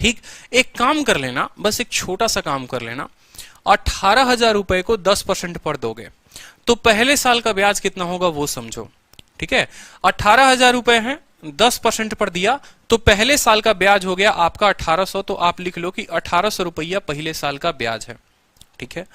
ठीक, एक काम कर लेना, बस एक छोटा सा काम कर लेना। 18,000 रुपए को 10% पर दोगे तो पहले साल का ब्याज कितना होगा वो समझो। ठीक है, 18,000 रुपए हैं, 10% पर दिया तो पहले साल का ब्याज हो गया आपका 1800। तो आप लिख लो कि 1800 रुपया पहले साल का ब्याज है। ठीक है,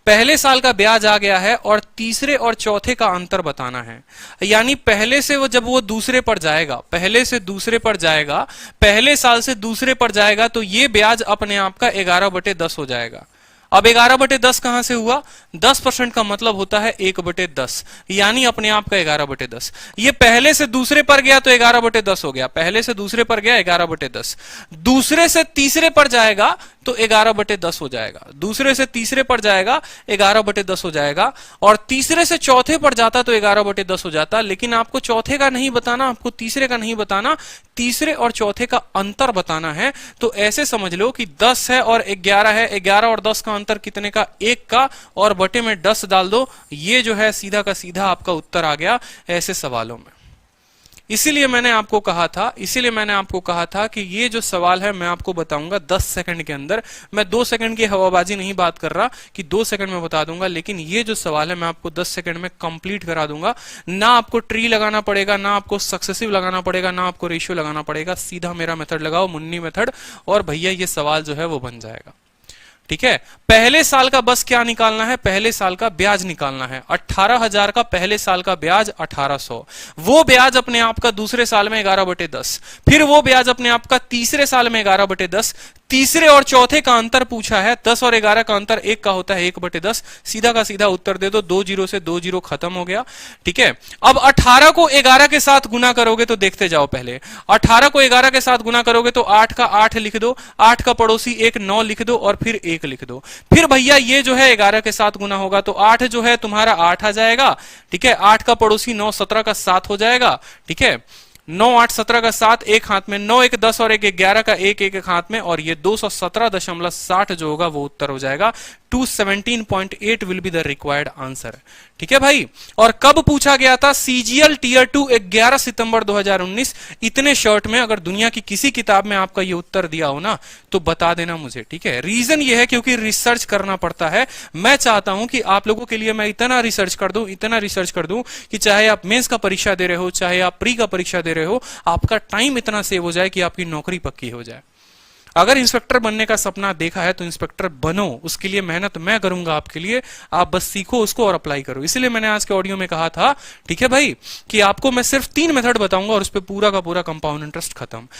पहले साल का ब्याज आ गया है और तीसरे और चौथे का अंतर बताना है। यानी पहले से वो जब वो दूसरे पर जाएगा, पहले से दूसरे पर जाएगा, पहले साल से दूसरे पर जाएगा तो ये ब्याज अपने आप का 11/10 हो जाएगा। अब 11/10 कहां से हुआ? 10% का मतलब होता है 1/10, यानी अपने आप का 11/10। ये पहले से दूसरे पर गया तो 11/10 हो गया, पहले से दूसरे पर गया 11/10, दूसरे से तीसरे पर जाएगा तो 11/10 हो जाएगा, दूसरे से तीसरे पर जाएगा 11/10 हो जाएगा, और तीसरे से चौथे पर जाता तो 11/10 हो जाता। लेकिन आपको चौथे का नहीं बताना, आपको तीसरे का नहीं बताना, तीसरे और चौथे का अंतर बताना है। तो ऐसे समझ लो कि 10 है और 11 है, 11 और 10 का अंतर कितने का? 1 का, और बटे में 10 डाल दो। ये जो है सीधा का सीधा आपका उत्तर आ गया ऐसे सवालों में। इसीलिए मैंने आपको कहा था कि ये जो सवाल है मैं आपको बताऊंगा 10 सेकंड के अंदर। मैं 2 सेकंड की हवाबाजी नहीं बात कर रहा कि 2 सेकंड में बता दूंगा, लेकिन ये जो सवाल है मैं आपको 10 सेकंड में कंप्लीट करा दूंगा। ना आपको ट्री लगाना पड़ेगा, ना आपको सक्सेसिव लगाना पड़ेगा, ना आपको रेशियो लगाना पड़ेगा। सीधा मेरा मेथड लगाओ, मुन्नी मेथड, और भैया ये सवाल जो है वो बन जाएगा। ठीक है, पहले साल का बस क्या निकालना है? पहले साल का ब्याज निकालना है। 18,000 का पहले साल का ब्याज 1800, वो ब्याज अपने आप का दूसरे साल में 11/10, फिर वो ब्याज अपने आप का तीसरे साल में 11/10, तीसरे और चौथे का अंतर पूछा है, 10 और 11 का अंतर 1 का होता है 1/10। सीधा का सीधा उत्तर दे दो, 2 जीरो से 2 जीरो खत्म हो गया। ठीक है, अब 18 को 11 के साथ गुना करोगे तो देखते जाओ, पहले 18 को 11 के साथ गुना करोगे तो 8 का 8 लिख दो, 8 का पड़ोसी 1 9 लिख दो, और फिर 1 लिख दो। फिर भैया ये जो है 11 के साथ गुना होगा तो 8 जो है तुम्हारा 8 आ जाएगा। ठीक है, 8 का पड़ोसी 9 17 का 7 हो जाएगा। ठीक है, 9 8 17 का 7 एक हाथ में, 9 1 10 और 1 11 का 1 1 हाथ में, और ये 217.60 जो होगा वो उत्तर हो जाएगा। 217.8 will be the required answer. ठीक है भाई, और कब पूछा गया था? सीजीएल टीयर 2 11 सितंबर 2019। इतने शॉर्ट में अगर दुनिया की किसी किताब में आपका ये उत्तर दिया हो ना तो बता देना मुझे। ठीक है, रीजन ये है क्योंकि रिसर्च करना पड़ता है। मैं चाहता हूं कि आप लोगों के लिए मैं इतना रिसर्च कर दूं, इतना रिसर्च कर दूं कि चाहे आप मेंस का परीक्षा दे रहे हो, चाहे आप प्री का परीक्षा दे रहे हो, आपका टाइम इतना सेव हो जाए कि आपकी नौकरी पक्की हो जाए। अगर इंस्पेक्टर बनने का सपना देखा है तो इंस्पेक्टर बनो, उसके लिए मेहनत मैं करूंगा आपके लिए, आप बस सीखो उसको और अप्लाई करो। इसलिए मैंने आज के ऑडियो में कहा था, ठीक है भाई, कि आपको मैं सिर्फ 3 मेथड बताऊंगा और उस पर पूरा का पूरा कंपाउंड इंटरेस्ट खत्म।